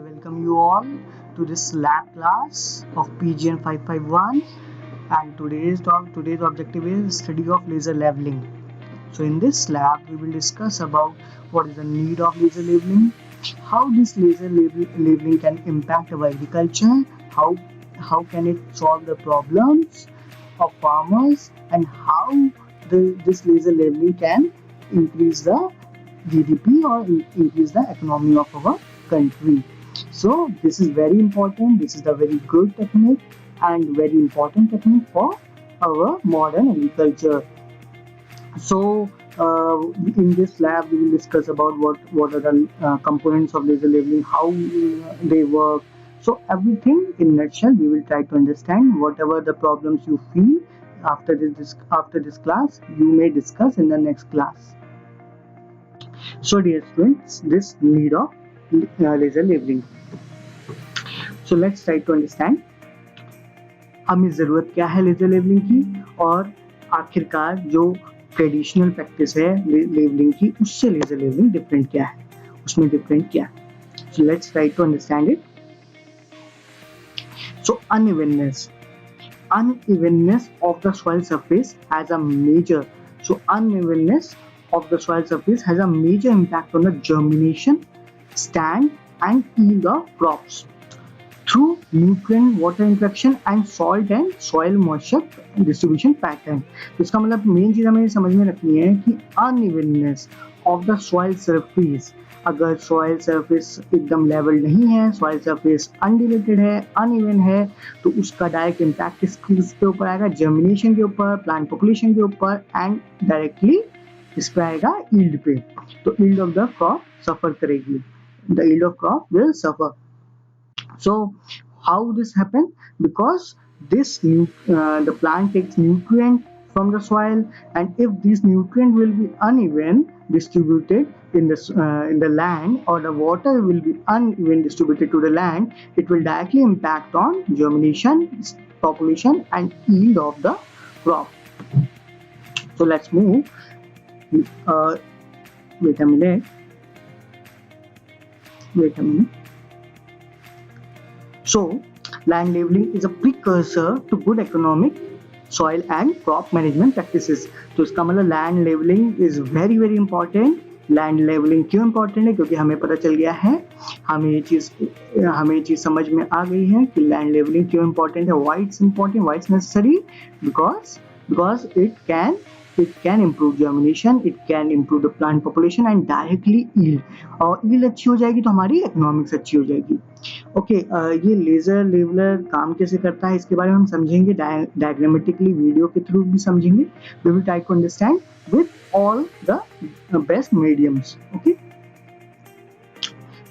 welcome you all to this lab class of PGN 551, and today's objective is study of laser leveling. So in this lab we will discuss about what is the need of laser leveling, how this laser leveling can impact our agriculture, how can it solve the problems of farmers, and how this laser leveling can increase the GDP or increase the economy of our country. So this is very important. This is the very good technique and very important technique for our modern agriculture. So in this lab we will discuss about what are the components of laser leveling, how they work. So everything in nutshell we will try to understand. Whatever the problems you feel after this class, you may discuss in the next class. So dear students, this need of laser leveling. So let's try to understand हमें ज़रूरत क्या है laser levelling की, और आखिरकार जो traditional practice है levelling की उससे लेजर लेवलिंग डिफरेंट क्या है, उसमें डिफरेंट क्या है. So let's try to understand it. So unevenness of the soil surface has a major impact on the germination, stand and yield of crops through nutrient water interaction and soil moisture distribution pattern. तो इसका मतलब main चीज हमें समझ में रखनी है कि unevenness of the soil surface, अगर सॉइल सरफेस एकदम लेवल नहीं है, सॉइल सरफेस अनडिलेटेड है, अनइवन है, तो उसका डायरेक्ट इम्पैक्ट किसके ऊपर आएगा? जर्मिनेशन के ऊपर, प्लांट पॉपुलेशन के ऊपर एंड डायरेक्टली इस पे आएगा यील्ड पे. तो यील्ड ऑफ द क्रॉप सफर करेगी, the yield of crop will suffer. So how this happen? Because the plant takes nutrient from the soil, and if these nutrient will be uneven distributed in the land, or the water will be uneven distributed to the land, it will directly impact on germination, population and yield of the crop. So let's move. Wait a minute. So land leveling is a precursor to good economic, soil and crop management practices. तो इसका मतलब land levelling is very very important. Land levelling क्यों important है? क्योंकि हमें पता चल गया है, हमें ये चीज समझ में आ गई है कि लैंड लेवलिंग क्यों इंपॉर्टेंट है. Why it's important, why it's necessary? because it can improve germination, it can improve the plant population and directly yield. और yield अच्छी हो जाएगी तो हमारी economics अच्छी हो जाएगी. ओके, ये लेजर लेवलर काम कैसे करता है इसके बारे में हम समझेंगे, डायग्रामेटिकली वीडियो के थ्रू भी समझेंगे. We will try to understand with all the best mediums. Okay,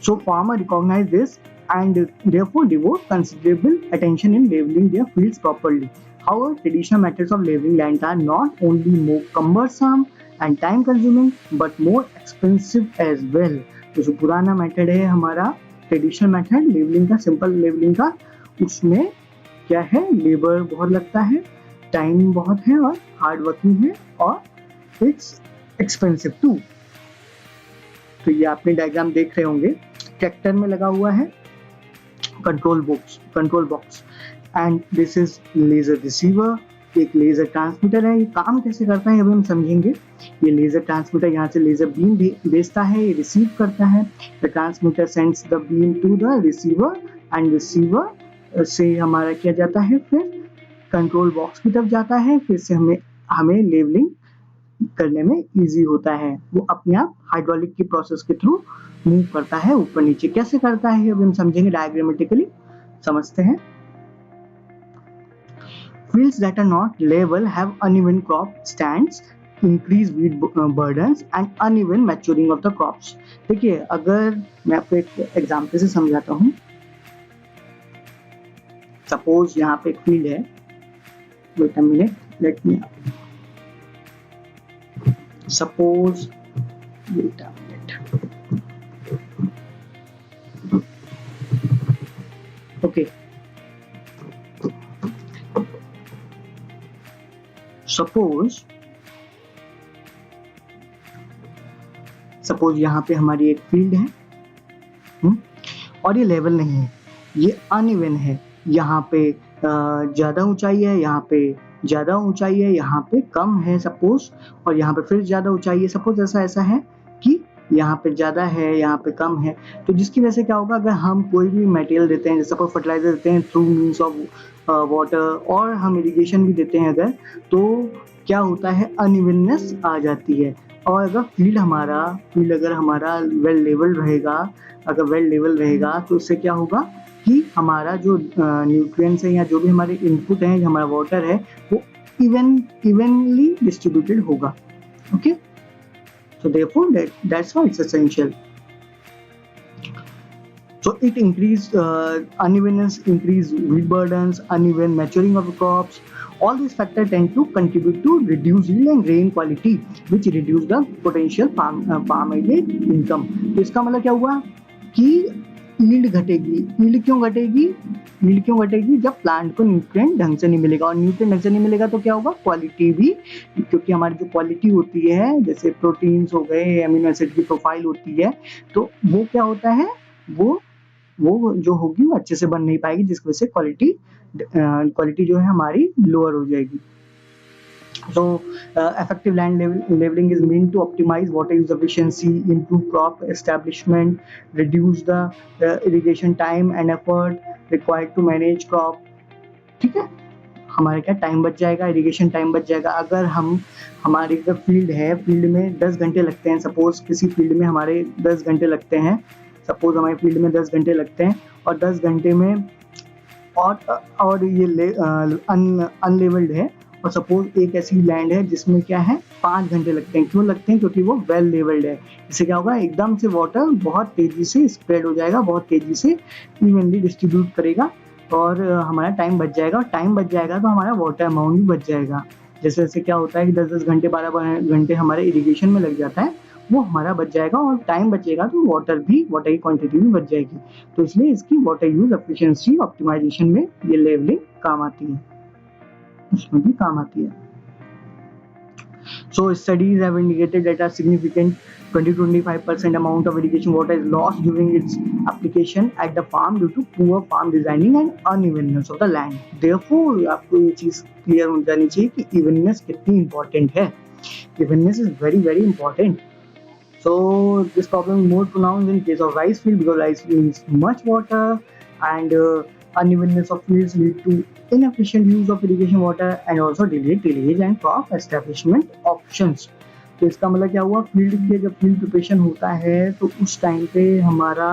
so farmer recognize this and therefore devote considerable attention in leveling their fields properly. However, traditional methods of leveling land are not only more cumbersome and time consuming but more expensive as well. तो जो पुराना method है हमारा traditional method levelling का, simple levelling का, उसमें क्या है? लेबर बहुत लगता है, टाइम बहुत है और हार्ड वर्किंग है और इट्स एक्सपेंसिव टू. तो ये आपने डायग्राम देख रहे होंगे, ट्रैक्टर में लगा हुआ है control box and this is laser receiver. एक लेजर ट्रांसमीटर है. ये काम कैसे करता है अभी हम समझेंगे. ये लेजर ट्रांसमीटर यहाँ से लेजर बीम भेजता है, ये रिसीव करता है. The transmitter sends the beam to the receiver and receiver से हमारा किया जाता है, फिर कंट्रोल बॉक्स की तरफ जाता है, फिर से हमें लेवलिंग करने में इजी होता है. वो अपने आप हाइड्रोलिक की प्रोसेस के थ्रू मूव करता है ऊपर नीचे. कैसे करता है अभी हम समझेंगे, डायग्रामेटिकली समझते हैं. Fields that are not level have uneven crop stands, increased weed burdens and uneven maturing of the crops. देखिए, अगर मैं आपको एक एग्जाम्पल से समझाता हूँ. सपोज यहाँ पे एक फील्ड है. Wait a minute, let me suppose, wait a minute. Okay, suppose यहाँ पे हमारी एक फील्ड है और ये लेवल नहीं है, ये अनइवन है। यहाँ पे ज़्यादा ऊंचाई है, यहाँ पे ज़्यादा ऊंचाई है, यहाँ पे कम है सपोज, और यहाँ पे फिर ज़्यादा ऊंचाई है सपोज। ऐसा है कि यहाँ पे ज़्यादा है, यहाँ पे कम है। तो जिसकी वजह से क्या होगा, अगर हम कोई भी मटेरियल देते हैं, जैसे फर्टिलाइजर देते हैं थ्रू मीन्स ऑफ वाटर, और हम इरिगेशन भी देते हैं अगर, तो क्या होता है, अनइवननेस आ जाती है। और अगर फील्ड अगर हमारा वेल लेवल रहेगा, तो उससे क्या होगा कि हमारा जो न्यूट्रिएंट्स है या जो भी हमारे इनपुट हैं, हमारा वाटर है, वो इवनली डिस्ट्रीब्यूटेड होगा। Okay, so therefore that's why it's essential. So it unevenness increase weed burdens, uneven maturing of crops. All these factors tend to contribute to reduced yield and grain quality, which reduce the potential farm aided income. तो इसका मतलब क्या हुआ कि yield घटेगी। Yield क्यों घटेगी? जब प्लांट को न्यूट्रिएंट ढंग से नहीं मिलेगा, और न्यूट्रिएंट ढंग से नहीं मिलेगा तो क्या होगा, क्वालिटी भी, क्योंकि हमारी जो क्वालिटी होती है, जैसे प्रोटीन्स हो गए, एमिनो एसिड की प्रोफाइल होती है, तो वो क्या होता है, वो जो होगी वो अच्छे से बन नहीं पाएगी, जिसकी वजह से क्वालिटी जो है हमारी लोअर हो जाएगी। So effective land leveling is meant to optimize water use efficiency, improve crop establishment, reduce the irrigation time and effort required to manage crop. ठीक है, हमारे क्या टाइम बच जाएगा, इरिगेशन टाइम बच जाएगा। अगर हमारी अगर फील्ड है, फील्ड में 10 घंटे लगते हैं, सपोज किसी फील्ड में हमारे 10 घंटे लगते हैं, सपोज हमारी फील्ड में 10 घंटे लगते हैं, और 10 घंटे में और ये अनलेवल्ड है, और सपोज एक ऐसी लैंड है जिसमें क्या है 5 घंटे लगते हैं। क्यों लगते हैं? क्योंकि वो वेल लेवल्ड है। इससे क्या होगा, एकदम से वाटर बहुत तेजी से स्प्रेड हो जाएगा, बहुत तेजी से इवनली डिस्ट्रीब्यूट करेगा, और हमारा टाइम बच जाएगा। और टाइम बच जाएगा तो हमारा वाटर अमाउंट भी बच जाएगा। जैसे क्या होता है कि 10-10 घंटे 12 घंटे हमारे इरिगेशन में लग जाता है, वो हमारा बच जाएगा, और टाइम बचेगा तो वाटर की क्वांटिटी भी बच जाएगी। तो इसलिए इसकी वाटर यूज एफिशिएंसी ऑप्टिमाइजेशन में ये लेवलिंग काम आती है, इसमें भी काम आती है। So studies have indicated that a significant 20-25% amount of irrigation water is lost during its application at the farm due to poor farm designing and unevenness of the land. Therefore, आपको ये चीज क्लियर हो जानी चाहिए कि evenness कितनी important है। Evenness is very very important. So this problem is more pronounced in case of rice field, because rice field needs much water, and unevenness of fields lead to inefficient use of irrigation water and also delayed tillage and crop establishment options. तो इसका मतलब क्या हुआ, जब field preparation होता है तो उस टाइम पे हमारा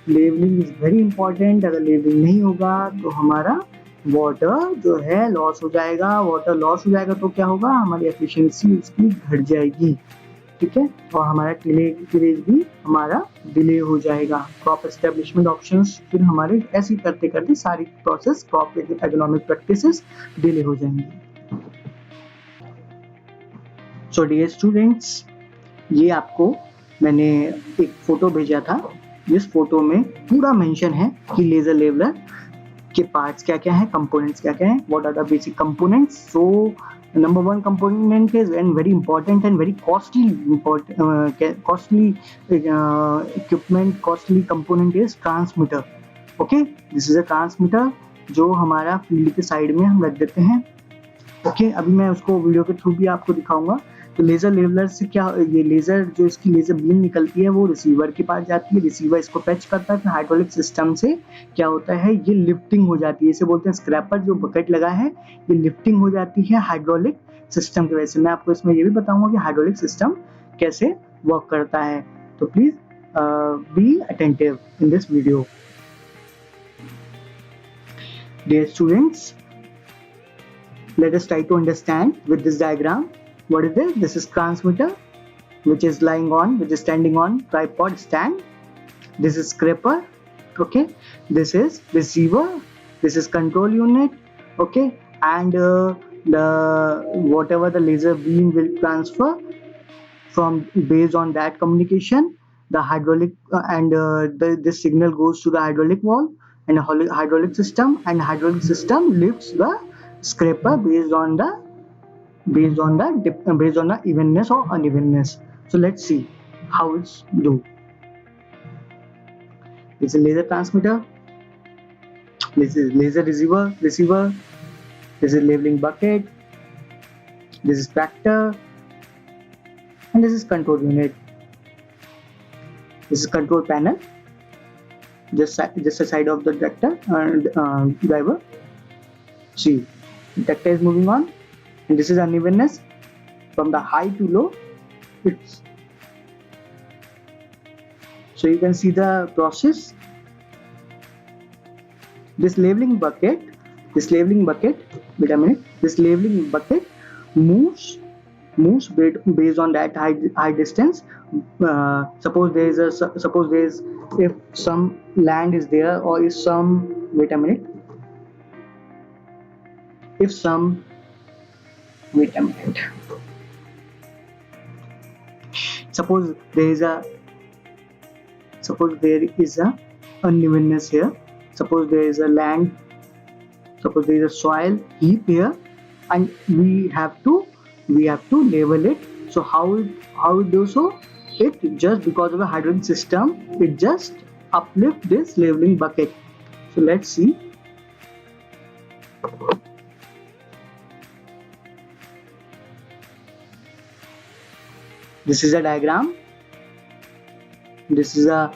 लेवलिंग इज वेरी इंपॉर्टेंट। अगर लेवलिंग नहीं होगा तो हमारा वाटर जो है लॉस हो जाएगा। वाटर लॉस हो जाएगा तो क्या होगा, हमारी एफिशिएंसी उसकी घट जाएगी, ठीक है, और हमारा टिलेज भी हमारा डिले हो जाएगा। क्रॉप एस्टेब्लिशमेंट ऑप्शंस फिर हमारे ऐसे करते करते सारी process crop agronomic practices delay हो जाएंगी। सो डियर स्टूडेंट्स, ये आपको मैंने एक फोटो भेजा था, जिस फोटो में पूरा मेंशन है कि लेजर लेवलर के पार्ट्स क्या क्या हैं, कंपोनेंट्स क्या क्या हैं, what are the basic components. So number one component is and very important and very costly equipment, costly component is transmitter. Okay, this is a transmitter जो हमारा फील्ड के साइड में हम रख देते हैं। ओके, अभी मैं उसको वीडियो के थ्रू भी आपको दिखाऊंगा। तो लेजर लेवलर से क्या, ये लेजर जो इसकी लेजर बीम निकलती है वो रिसीवर के पास जाती है, रिसीवर इसको पैच करता है, फिर हाइड्रोलिक सिस्टम से क्या होता है, ये लिफ्टिंग हो जाती है। इसे बोलते हैं स्क्रैपर, जो बकेट लगा है ये लिफ्टिंग हो जाती है हाइड्रोलिक सिस्टम की वजह से। मैं आपको इसमें ये भी बताऊंगा कि हाइड्रोलिक सिस्टम कैसे वर्क करता है। तो please be attentive in this video. Dear students, let us try to understand with this diagram. What is this? This is transmitter, which is standing on tripod stand. This is scraper. Okay, this is receiver. This is control unit. Okay, and the whatever the laser beam will transfer from based on that communication, the hydraulic this signal goes to the hydraulic valve and hydraulic system, and hydraulic system lifts the scraper based on the evenness or unevenness. So let's see how it's do. This is laser transmitter. This is laser receiver. This is labeling bucket. This is tractor, and this is control unit. This is control panel. Just a side of the tractor and driver. See, the tractor is moving on, and this is unevenness from the high to low. So you can see the process. This labeling bucket. Wait a minute. This labeling bucket moves based on that high distance. Suppose if some land is there, or if some suppose there is a unevenness here. Suppose there is a land, suppose there is a soil heap here, and we have to label it. So how it do so? It just, because of the hydraulic system, it just uplift this labeling bucket. So let's see. This is a diagram. This is a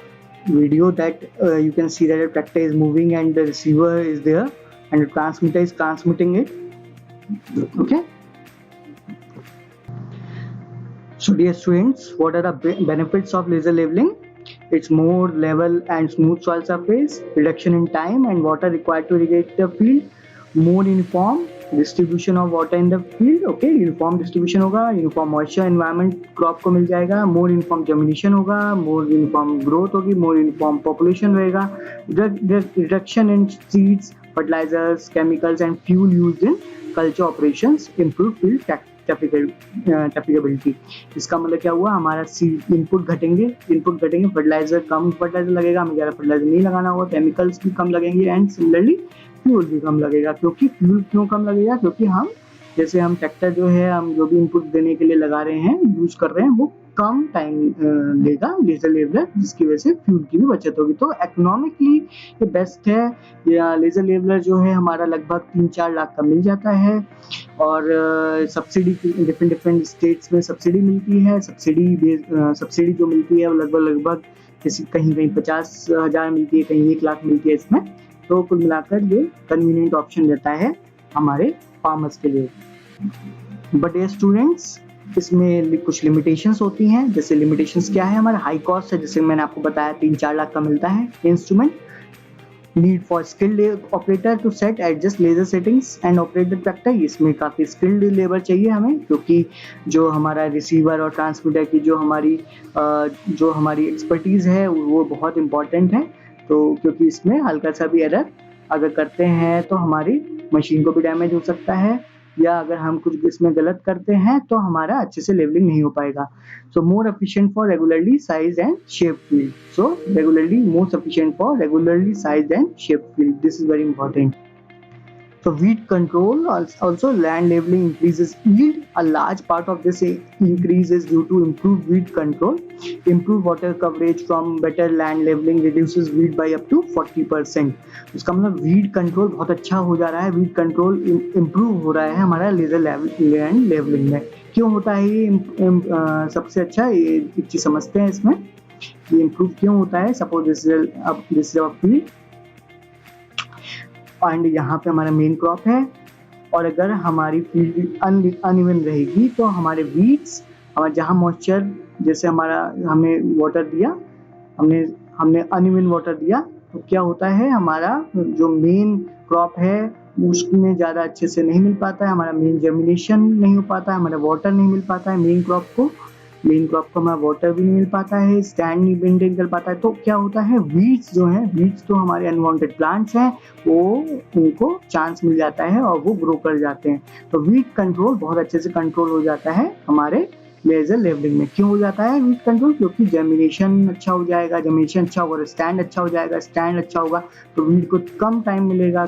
video that you can see that the tractor is moving and the receiver is there and the transmitter is transmitting it. Okay. So dear students, what are the benefits of laser labeling? It's more level and smooth soil surface, reduction in time and water required to irrigate the field, more uniform distribution of water in the field. Okay, uniform distribution होगा, uniform moisture environment crop को मिल जाएगा, मोर uniform germination होगा, मोर uniform growth होगी, more uniform population रहेगा, reduction in seeds, fertilisers, chemicals and fuel used in culture operations, improve field trafficability. इसका मतलब क्या हुआ, हमारा सीड इनपुट घटेंगे, फर्टिलाइजर कम फर्टिलाइजर लगेगा, हमें ज़्यादा फर्टिलाइजर नहीं लगाना होगा, केमिकल्स भी कम लगेंगे एंड सिमिलरली फ्यूल भी कम लगेगा। क्योंकि फ्यूल क्यों कम लगेगा? क्योंकि हम ट्रैक्टर जो है, हम जो भी इनपुट देने के लिए लगा रहे हैं, यूज कर रहे हैं, वो कम टाइम लेगा लेजर लेवलर, जिसकी वजह से फ्यूल की भी बचत होगी। तो इकोनॉमिकली ये बेस्ट है। या लेजर लेवलर जो है हमारा लगभग 3-4 लाख का मिल जाता है और सब्सिडी डिफरेंट स्टेट्स में सब्सिडी मिलती है। सब्सिडी जो मिलती है वो लगभग कहीं 50,000 मिलती है, कहीं 1 लाख मिलती है इसमें। तो कुल मिलाकर ये कन्वीनियंट ऑप्शन रहता है हमारे फार्मर्स के लिए। बट ये स्टूडेंट्स, इसमें कुछ लिमिटेशंस होती हैं। जैसे लिमिटेशंस क्या है, हमारा हाई कॉस्ट है, जैसे मैंने आपको बताया 3-4 लाख का मिलता है instrument. Need for skilled operator to set adjust laser settings and operate the tractor. इसमें काफ़ी स्किल्ड लेबर चाहिए हमें, क्योंकि जो हमारा रिसीवर और ट्रांसमीटर की जो हमारी एक्सपर्टीज़ है वो बहुत इंपॉर्टेंट है। तो क्योंकि इसमें हल्का सा भी एरर अगर करते हैं तो हमारी मशीन को भी डैमेज हो सकता है, या अगर हम कुछ इसमें गलत करते हैं तो हमारा अच्छे से लेवलिंग नहीं हो पाएगा। So more efficient for regularly size and shape field. So more sufficient for regularly size and shape field, this is very important. So weed control, also land labeling increases yield. A large part of this increase is due to improved weed control. Improved water coverage from better land labeling reduces weed by up to 40%. इसका मतलब weed control बहुत अच्छा हो जा रहा है, weed control improve हो रहा है हमारा लेजर लैंड लेवलिंग में। क्यों होता है ये सबसे अच्छा, ये एक चीज समझते हैं इसमें, ये इम्प्रूव क्यों होता है। Suppose this is a field and यहाँ पे हमारा मेन क्रॉप है, और अगर हमारी फील्ड अनइवन रहेगी तो हमारे वीड्स, हमारे जहाँ मॉइस्चर, जैसे हमने वाटर दिया, हमने अनइवन वाटर दिया, तो क्या होता है, हमारा जो मेन क्रॉप है उसमें ज़्यादा अच्छे से नहीं मिल पाता है, हमारा मेन जर्मिनेशन नहीं हो पाता है, हमारा वाटर नहीं मिल पाता है, मेन क्रॉप को हमारा वाटर भी नहीं मिल पाता है, स्टैंड नहीं मेंटेन कर पाता है। तो क्या होता है, वीड्स तो हमारे अनवांटेड प्लांट्स हैं, वो उनको चांस मिल जाता है और वो ग्रो कर जाते हैं। तो वीड कंट्रोल बहुत अच्छे से कंट्रोल हो जाता है हमारे लेजर लेवलिंग में। क्यों हो जाता है वीट कंट्रोल? क्योंकि जर्मिनेशन अच्छा हो जाएगा, जर्मिनेशन अच्छा होगा, स्टैंड अच्छा हो जाएगा, स्टैंड अच्छा होगा तो वीट को कम टाइम मिलेगा,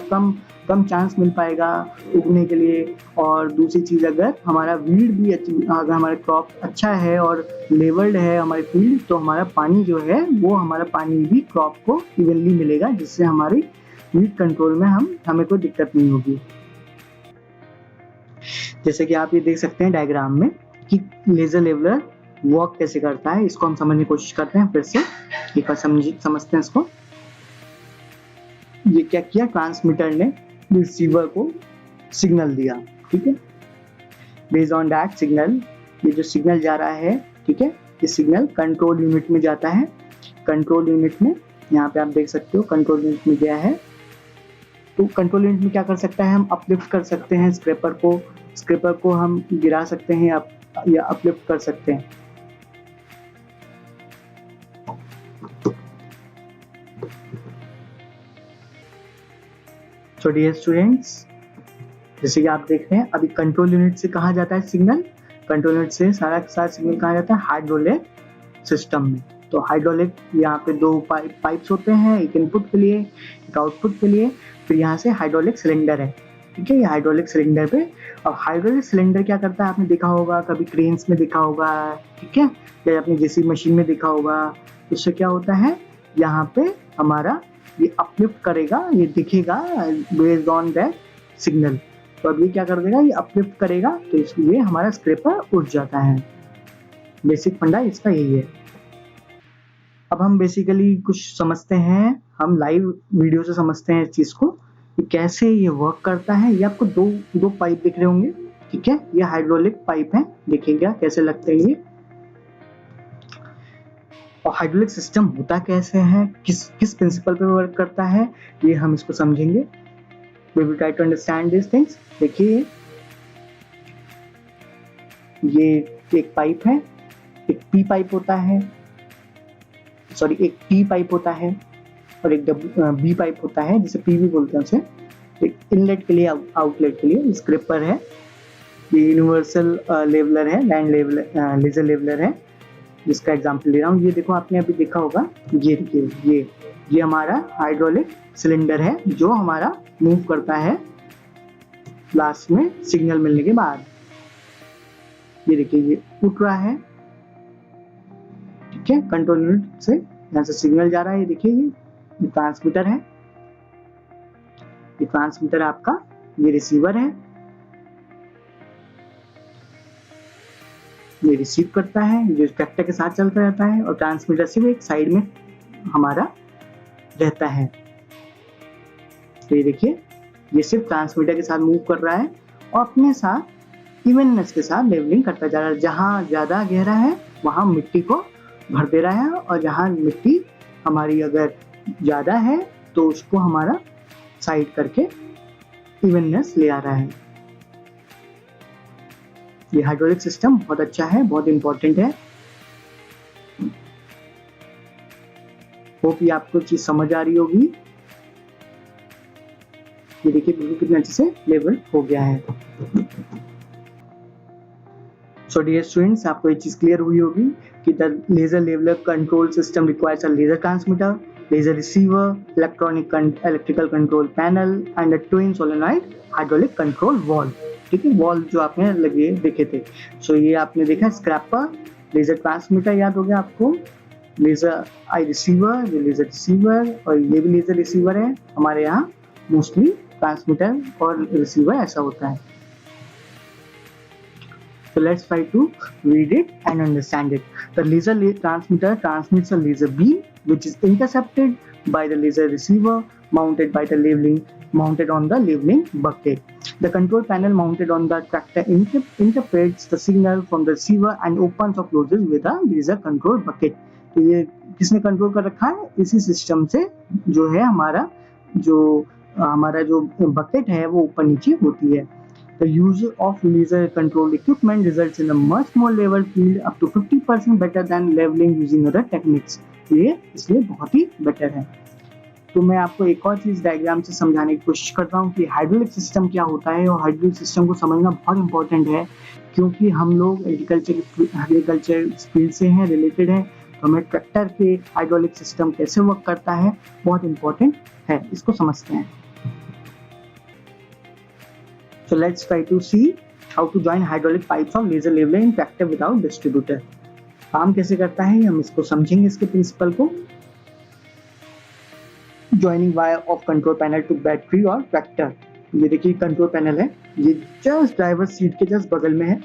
कम चांस मिल पाएगा उगने के लिए। और दूसरी चीज़, अगर हमारा वीट भी अगर हमारा क्रॉप अच्छा है और लेवल्ड है हमारी फील्ड, तो हमारा पानी जो है वो हमारा पानी भी क्रॉप को इवनली मिलेगा, जिससे हमारी वीट कंट्रोल में हमें कोई दिक्कत नहीं होगी। जैसे कि आप ये देख सकते हैं डायग्राम में कि लेजर लेवलर वर्क कैसे करता है, इसको हम समझने की कोशिश करते हैं फिर से एक बार समझते हैं इसको। ये क्या किया, ट्रांसमीटर ने रिसीवर को सिग्नल दिया, ठीक है। बेस्ड ऑन दैट सिग्नल, ये जो सिग्नल जा रहा है, ठीक है, ये सिग्नल कंट्रोल यूनिट में जाता है। कंट्रोल यूनिट में यहाँ पे आप देख सकते हो कंट्रोल यूनिट में गया है। तो कंट्रोल यूनिट में क्या कर सकता है, हम अपलिफ्ट कर सकते हैं स्क्रैपर को हम गिरा सकते हैं या अपलिफ्ट कर सकते हैं। तो डियर स्टूडेंट्स, जैसे कि आप देख रहे हैं अभी कंट्रोल यूनिट से कहा जाता है सिग्नल, कंट्रोल यूनिट से सारा सिग्नल कहा जाता है हाइड्रोलिक सिस्टम में। तो हाइड्रोलिक, यहाँ पे दो पाइप्स होते हैं, एक इनपुट के लिए एक आउटपुट के लिए, फिर यहाँ से हाइड्रोलिक सिलेंडर है, ठीक है। ये हाइड्रोलिक सिलेंडर पे, अब हाइड्रोलिक सिलेंडर क्या करता है आपने देखा होगा, कभी क्रेन्स में देखा होगा, ठीक है, या अपनी जेसीबी मशीन में देखा होगा। उससे क्या होता है, यहाँ पे हमारा ये अपलिफ्ट करेगा, ये दिखेगा बेस्ड ऑन दैट सिग्नल। तो अब ये क्या कर देगा, ये अपलिफ्ट करेगा, तो इसलिए हमारा स्क्रैपर उठ जाता है। बेसिक फंडा इसका यही है। अब हम बेसिकली कुछ समझते हैं, हम लाइव वीडियो से समझते हैं इस चीज को कि कैसे ये वर्क करता है। ये आपको दो पाइप दिख रहे होंगे, ठीक है, ये हाइड्रोलिक पाइप है, देखिएगा कैसे लगते हैं ये। और हाइड्रोलिक सिस्टम होता कैसे है, किस प्रिंसिपल पे वर्क करता है, ये हम इसको समझेंगे। We will try to understand these things। देखिए ये एक पाइप है, एक पी पाइप होता है, सॉरी एक टी पाइप होता है और एक बी पाइप होता है, जिसे पी भी बोलते हैं उसे। एक इनलेट के लिए, आउटलेट के लिए स्क्रैपर है। ये यूनिवर्सल लेवलर है, लैंड लेजर लेवलर है, जिसका एग्जांपल ले रहा हूँ। ये देखो आपने अभी देखा होगा, ये देखिए ये हमारा हाइड्रोलिक सिलेंडर है जो हमारा मूव करता है लास्ट में सिग्नल मिलने के बाद। ये देखिए ये उठ रहा है, ठीक है, कंट्रोल यूनिट से यहाँ से सिग्नल जा रहा है। ये देखिए ये ट्रांसमीटर है, ये ट्रांसमीटर आपका, ये रिसीवर है, ये रिसीव करता है, जो ट्रैक्टर के साथ चलता रहता है, और ट्रांसमीटर से एक साइड में हमारा रहता है। तो ये देखिए ये सिर्फ ट्रांसमीटर के साथ मूव कर रहा है और अपने साथ इवननेस के साथ लेवलिंग करता जा रहा है। जहाँ ज्यादा गहरा है वहां मिट्टी को भर दे रहा है, और जहाँ मिट्टी हमारी अगर ज्यादा है तो उसको हमारा साइड करके इवननेस ले आ रहा है। ये हाइड्रोलिक सिस्टम बहुत अच्छा है, बहुत इंपॉर्टेंट है। होप ये आपको चीज समझ आ रही होगी। ये देखिए बिल्कुल कितने अच्छे से लेवल हो गया है। सो डियर स्टूडेंट्स, आपको ये चीज क्लियर हुई होगी कि the laser leveller control system requires a laser transmitter, laser receiver, electrical control panel and a twin solenoid hydraulic control valve. ठीक है, वॉल्व जो आपने लगे देखे थे। सो ये आपने देखा स्क्रैपर, लेजर ट्रांसमीटर याद हो गया आपको, लेजर आई रिसीवर, ये लेजर रिसीवर, और ये भी लेजर रिसीवर है। हमारे यहाँ मोस्टली ट्रांसमीटर और रिसीवर ऐसा होता है। So let's try to read it and understand it. The laser transmitter transmits a laser beam which is intercepted by the laser receiver mounted on the leveling bucket. The control panel mounted on the tractor interprets the signal from the receiver and opens or closes with a laser control bucket. तो ये किसने control कर रखा है? इसी system से जो है हमारा जो बकेट है वो ऊपर नीचे होती है। The use of laser control equipment results in a much more level field, up to 50% better than leveling using other techniques. ये इसलिए बहुत ही बेटर है। तो मैं आपको एक और चीज डायग्राम से समझाने की कोशिश करता हूँ कि हाइड्रोलिक सिस्टम क्या होता है, और हाइड्रोलिक सिस्टम को समझना बहुत इंपॉर्टेंट है क्योंकि हम लोग एग्रीकल्चर फील्ड से हैं, रिलेटेड हैं, तो हमें ट्रैक्टर के हाइड्रोलिक सिस्टम कैसे वर्क करता है बहुत इंपॉर्टेंट है, इसको समझते हैं। So let's try to see how to join hydraulic pipes of laser leveler in tractor without distributor. काम कैसे करता है हम इसको समझेंगे, इसके प्रिंसिपल को। Joining wire of control panel to battery और ट्रैक्टर। ये देखिए कंट्रोल पैनल है, ये जस्ट ड्राइवर सीट के जस्ट बगल में है।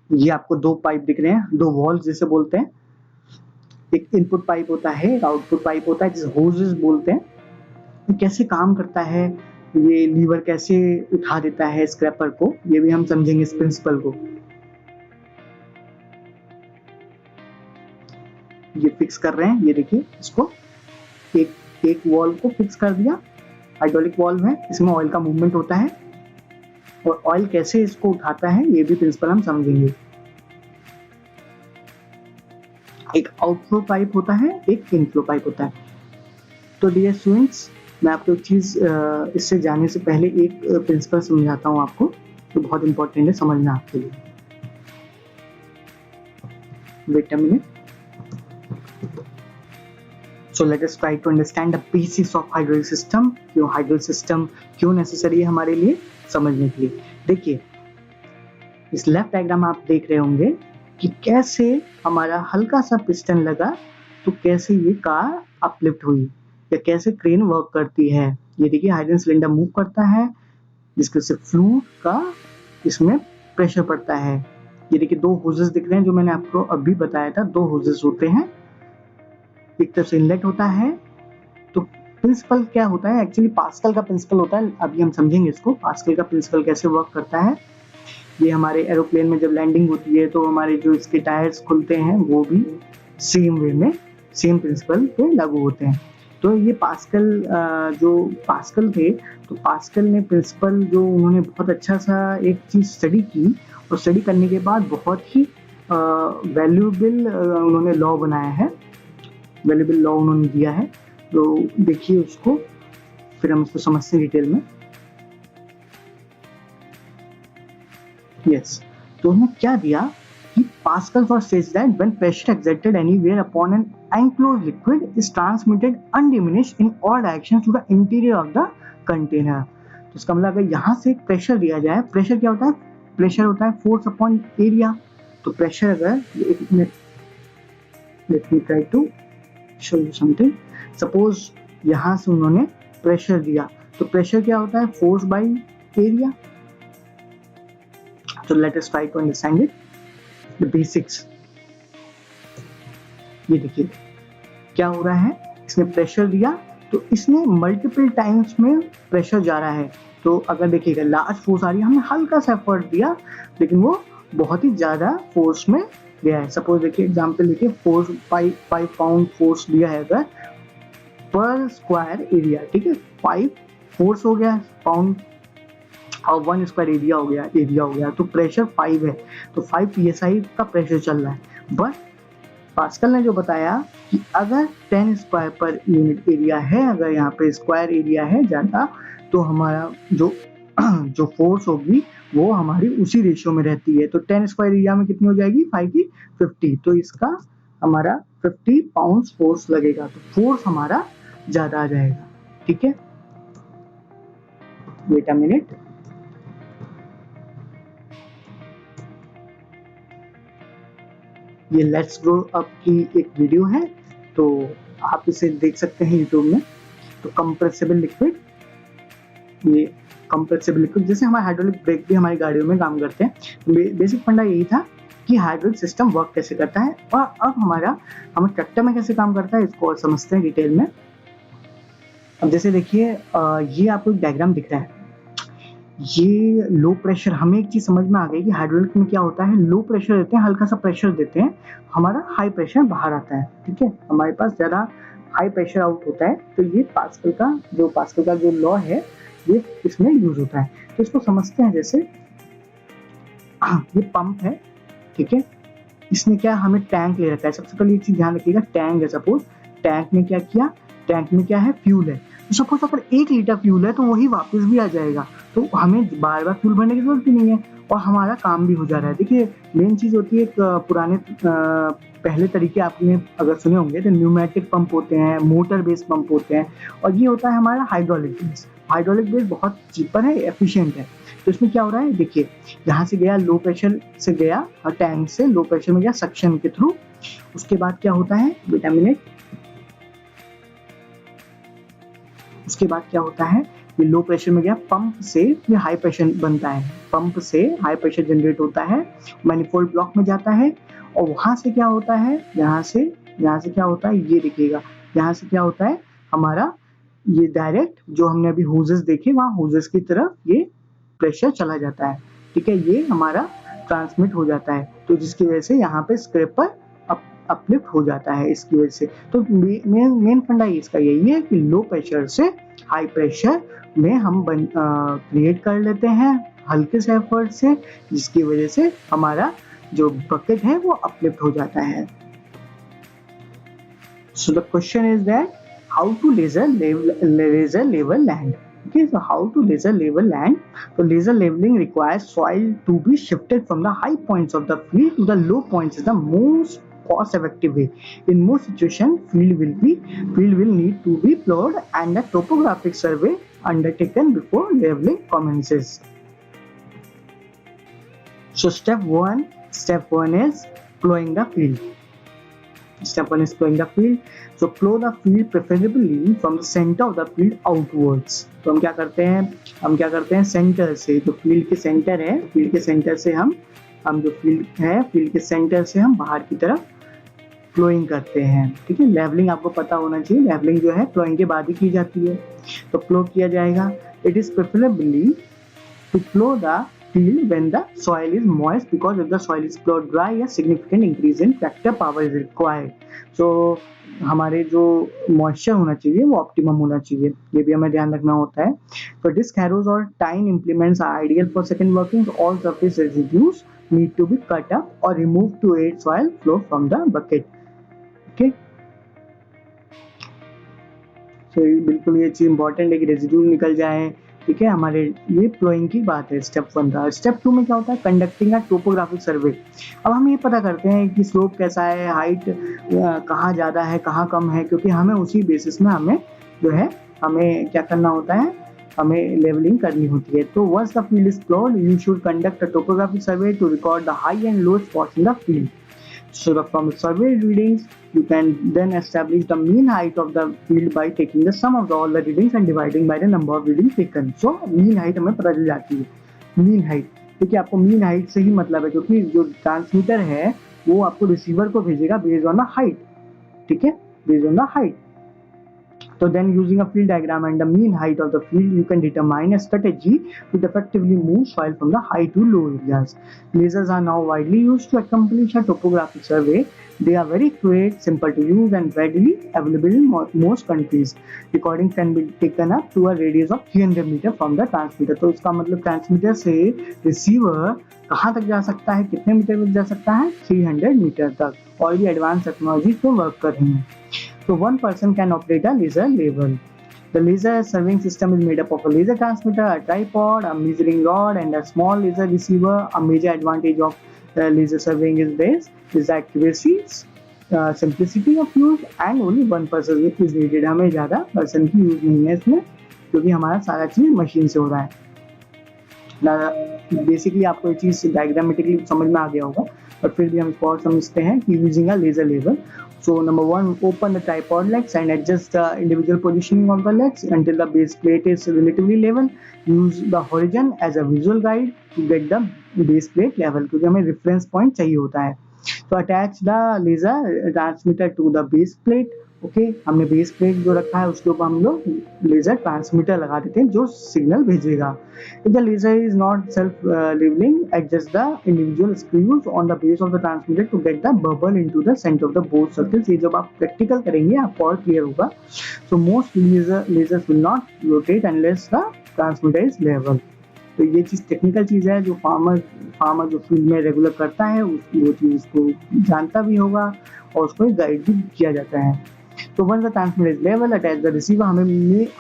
ये आपको दो पाइप दिख रहे हैं, दो वॉल्व जिसे बोलते हैं। एक इनपुट पाइप होता है, एक आउटपुट पाइप होता है जिसे होजेस बोलते हैं। ये कैसे काम करता है, ये लीवर कैसे उठा देता है स्क्रैपर को, ये भी हम समझेंगे इस प्रिंसिपल को। ये फिक्स कर रहे हैं, ये देखिए इसको एक वॉल्व को फिक्स कर दिया। हाइड्रोलिक वॉल्व है, इसमें ऑयल का मूवमेंट होता है और ऑयल कैसे इसको उठाता है ये भी प्रिंसिपल हम समझेंगे। एक आउटफ्लो पाइप होता है, एक इनफ्लो पाइप होता है। तो डियर स्टूडेंट्स, मैं आपको एक चीज इससे जाने से पहले एक प्रिंसिपल समझाता हूँ आपको, तो बहुत इंपॉर्टेंट है समझना आपके लिए। Wait a minute. So let us try to understand the basics of hydraulic system। क्यों हाइड्रोलिक सिस्टम क्यों नेसेसरी है हमारे लिए समझने के लिए। देखिए इस लेफ्ट डायग्राम आप देख रहे होंगे कि कैसे हमारा हल्का सा पिस्टन लगा तो कैसे ये कार अपलिफ्ट हुई या कैसे क्रेन वर्क करती है। ये देखिए हाइड्रोजन सिलेंडर मूव करता है जिसके से फ्लूइड का इसमें प्रेशर पड़ता है। ये देखिए दो होजेस दिख रहे हैं जो मैंने आपको अभी बताया था, दो होजेस होते हैं, एक तरफ से इनलेट होता है। तो प्रिंसिपल क्या होता है, एक्चुअली पास्कल का प्रिंसिपल होता है, अभी हम समझेंगे इसको पास्कल का प्रिंसिपल कैसे वर्क करता है। ये हमारे एरोप्लेन में जब लैंडिंग होती है तो हमारे जो इसके टायर्स खुलते हैं वो भी सेम वे में सेम प्रिंसिपल पे लागू होते हैं। तो ये पास्कल जो पास्कल थे, तो पास्कल ने प्रिंसिपल जो उन्होंने बहुत अच्छा सा एक चीज स्टडी की और स्टडी करने के बाद बहुत ही वैल्यूएबल उन्होंने लॉ बनाया है, वैल्यूएबल लॉ उन्होंने दिया है। तो देखिए उसको, फिर हम उसको समझते हैं डिटेल में। यस, तो उन्होंने क्या दिया कि Pascal for says that when pressure exerted anywhere upon an enclosed liquid is transmitted undiminished in all directions to the interior of the container। तो इसका मतलब अगर यहाँ से प्रेशर दिया जाए, प्रेशर क्या होता है, प्रेशर होता है फोर्स अपॉन एरिया। तो प्रेशर अगर let me try to show you something. Suppose यहाँ से उन्होंने प्रेशर दिया, तो प्रेशर क्या होता है, फोर्स बाय एरिया। तो let us try to understand it the basics. ये देखिए क्या हो रहा है, इसने प्रेशर दिया तो इसने मल्टीपल टाइम्स में प्रेशर जा रहा है। तो अगर देखिएगा लार्ज फोर्स आ रही है, हमने हल्का सा एफर्ट दिया लेकिन वो बहुत ही ज्यादा फोर्स में गया है। सपोज देखिए एग्जांपल देखिए, 5 पाउंड फोर्स दिया है अगर पर स्क्वायर एरिया, ठीक है, 5 फोर्स हो गया पाउंड और 1 स्क्वायर एरिया हो गया, तो प्रेशर 5 है, तो 5 psi का प्रेशर चल रहा है। बट पास्कल ने जो बताया कि अगर 10 स्क्वायर पर यूनिट एरिया है, अगर यहाँ पे स्क्वायर एरिया है ज़्यादा, तो हमारा जो फोर्स होगी वो हमारी उसी रेशियो में रहती है। तो 10 स्क्वायर एरिया में कितनी हो जाएगी, 5 की 50, तो इसका हमारा 50 पाउंड फोर्स लगेगा, तो फोर्स हमारा ज़्यादा आ जाएगा। ठीक है, वेट अ मिनट। ये लेट्स ग्रो अप की एक वीडियो है, तो आप इसे देख सकते हैं यूट्यूब में। तो कंप्रेसिबल लिक्विड, ये कंप्रेसिबल लिक्विड जैसे हमारे हाइड्रोलिक ब्रेक भी हमारी गाड़ियों में काम करते हैं। बेसिक फंडा यही था कि हाइड्रोलिक सिस्टम वर्क कैसे करता है, और अब हमें ट्रैक्टर में कैसे काम करता है इसको और समझते हैं डिटेल में। अब जैसे देखिए ये आपको एक डायग्राम दिख रहा है, ये लो प्रेशर, हमें एक चीज समझ में आ गई कि हाइड्रोलिक में क्या होता है, लो प्रेशर देते हैं, हल्का सा प्रेशर देते हैं, हमारा हाई प्रेशर बाहर आता है। ठीक है, हमारे पास ज्यादा हाई प्रेशर आउट होता है। तो ये पास्कल का जो लॉ है ये इसमें यूज होता है। तो इसको समझते हैं। जैसे ये पंप है, ठीक है, इसने क्या हमें टैंक ले रखा है। सबसे पहले एक चीज ध्यान रखिएगा, टैंक है, सपोज टैंक में क्या किया, टैंक में क्या है, फ्यूल है। सपोज अगर 1 लीटर फ्यूल है तो वही वापस भी आ जाएगा, तो हमें बार बार फ्यूल भरने की जरूरत भी नहीं है और हमारा काम भी हो जा रहा है। देखिए मेन चीज़ होती है पुराने पहले तरीके आपने अगर सुने होंगे तो न्यूमेटिक पंप होते हैं, मोटर बेस्ड पंप होते हैं, और ये होता है हमारा हाइड्रोलिक बेस्ड। हाइड्रोलिक बेस्ड बहुत चीपर है, एफिशिएंट है। तो इसमें क्या हो रहा है, देखिए यहाँ से गया लो प्रेशर से गया और टैंक से लो प्रेशर में गया सक्शन के थ्रू। उसके बाद क्या होता है, बेटा मिनट, उसके बाद क्या होता है, ये लो प्रेशर में गया, पंप से ये हाई प्रेशर बनता है, पंप से हाई प्रेशर जनरेट होता है, मैनिफोल्ड ब्लॉक में जाता है, और वहां से क्या होता है, यहाँ से क्या होता है, ये देखिएगा यहाँ से क्या होता है हमारा, ये डायरेक्ट जो हमने अभी होजेस देखे वहाँ होजेस की तरफ ये प्रेशर चला जाता है। ठीक है, ये हमारा ट्रांसमिट हो जाता है, तो जिसकी वजह से यहाँ पे स्क्रैपर अपलिफ्ट हो जाता है इसकी वजह से। तो मेन फंडा इसका यही है कि लो प्रेशर से हाई प्रेशर में हम क्रिएट कर लेते हैं हल्के से एफर्ट से, जिसकी वजह से हमारा जो बकेट है वो अपलिफ्ट हो जाता है। So the question is that how to laser level land. Okay, so how to laser level land? So laser leveling requires soil to be shifted from the high points of the field to the low points. Is the most cost-effective way. In most situations, field will need to be plowed and a topographic survey undertaken before leveling commences. So step one is plowing the field. Step 1 is plowing the field. So plow the field preferably from the center of the field outwards. तो हम क्या करते हैं centre से, तो field के centre है, field के सेंटर से हम जो फील्ड है फील्ड के सेंटर से हम बाहर की तरफ प्लोइंग करते हैं। ठीक है, लेवलिंग आपको पता होना चाहिए, लेवलिंग जो है प्लोइंग के बाद ही की जाती है। तो प्लो किया जाएगा, it is preferably to plough the field when the soil is moist, because if the soil is plowed dry a significant increase in tractor power is required. So हमारे जो मॉइस्चर होना चाहिए वो ऑप्टिमम होना चाहिए, ये भी हमें ध्यान रखना होता है। तो डिस्क हैरोज और tine implements are ideal for second working. All surface residues need to be cut up और remove to aid soil flow from the bucket. Okay, तो बिल्कुल ये चीज इंपॉर्टेंट है कि रेजिड्यू निकल जाए। ठीक है, हमारे ये प्लोइंग की बात है स्टेप 1 का। स्टेप 2 में क्या होता है, कंडक्टिंग अ टोपोग्राफिक सर्वे। अब हम ये पता करते हैं कि स्लोप कैसा है, हाइट कहाँ ज़्यादा है कहाँ कम है, क्योंकि हमें उसी बेसिस में हमें क्या करना होता है, हमें लेवलिंग करनी होती है। तो once the field is ploughed you should conduct a topographic survey to record the high and low spots in the field. So from the survey readings, you can then establish the mean height of the field by taking the sum of all the readings and dividing by the number of readings taken. So mean height हमें पता चल जाती है, mean height, क्योंकि आपको mean height से ही मतलब है, क्योंकि जो ट्रांसमीटर है वो आपको रिसीवर को भेजेगा based on the height. ठीक है, based on the height. So then using a field diagram and the mean height of the field, you can determine a strategy to effectively move soil from the high to low areas. Lasers are now widely used to accomplish a topographic survey. They are very quick, simple to use and readily available in most countries. Recording can be taken up to a radius of 300 meter from the transmitter. तो इसका मतलब transmitter से receiver कहाँ तक जा सकता है, कितने मीटर तक जा सकता है, 300 मीटर तक। और भी एडवांस टेक्नोलॉजी पे वर्क कर रही है। So one person can operate a laser level. The laser surveying system is made up of a laser transmitter, a tripod, a measuring rod, and a small laser receiver. A major advantage of laser surveying is this: is accuracy, simplicity of use, and only one person is needed. हमें ज़्यादा person की use नहीं है इसमें, क्योंकि हमारा सारा चीज़ machine से हो रहा है। बेसिकली आपको ये चीज़ डायग्रामेटिकली समझ में आ गया होगा, but फिर भी हम इसको और समझते हैं कि using a laser level. So number 1, open the tripod legs and adjust the individual positioning of the legs until the base plate is relatively level. Use the horizon as a visual guide to get the base plate level, क्योंकि हमें reference point चाहिए होता है। So attach the laser transmitter to the base plate. Okay, हमने base plate जो रखा है उसके ऊपर हम लोग लेजर ट्रांसमीटर लगा देते हैं जो सिग्नल भेजेगा। If the laser is not self levelling, adjust the individual screws on the base of the transmitter to get the bubble into the centre of the both circles. ये जब आप practical करेंगे आपको और क्लियर होगा। So most lasers will not rotate unless the transmitter is level. तो ये चीज़ technical चीज़ है जो फार्मर जो फील्ड में रेगुलर करता है वो चीज़ उसको जानता भी होगा और उसको गाइड भी किया जाता है। तो once the transmitter is level attach the receiver,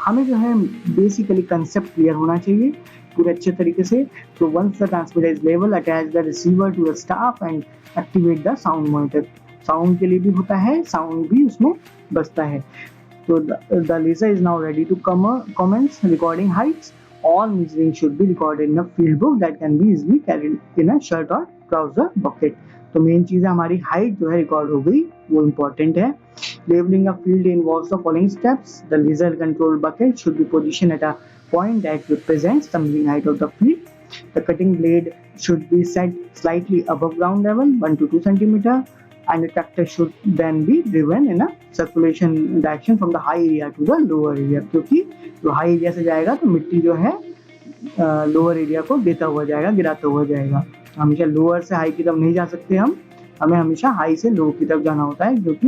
हमें जो है बेसिकली कंसेप्ट क्लियर होना चाहिए पूरे अच्छे तरीके से। तो once the transmitter is level attach the receiver to the staff and activate the sound monitor. Sound के लिए भी होता है, साउंड भी उसमें बजता है। तो the laser is now ready to commence recording heights. All measuring should be recorded in a field book that can be easily carried in a shirt or trouser pocket. तो मेन चीज है हमारी height जो है record हो गई, वो important है। Labeling a field involves the following steps. The laser control bucket should be positioned at a point that represents the mean height of the field. The cutting blade should be set slightly above ground level, 1 to 2 centimeter. And the tractor should then be driven in a circulation direction from the high area to the lower area, क्योंकि जो high area से जाएगा तो मिट्टी जो है lower area को देता हुआ जाएगा, गिराता हुआ जाएगा। हमेशा लोअर से हाई की तरफ नहीं जा सकते हमें हमेशा हाई से लो की तरफ जाना होता है, क्योंकि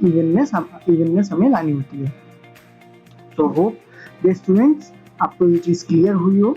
इवननेस हमें लानी होती है। सो होप ये स्टूडेंट्स आपको ये चीज़ क्लियर हुई हो।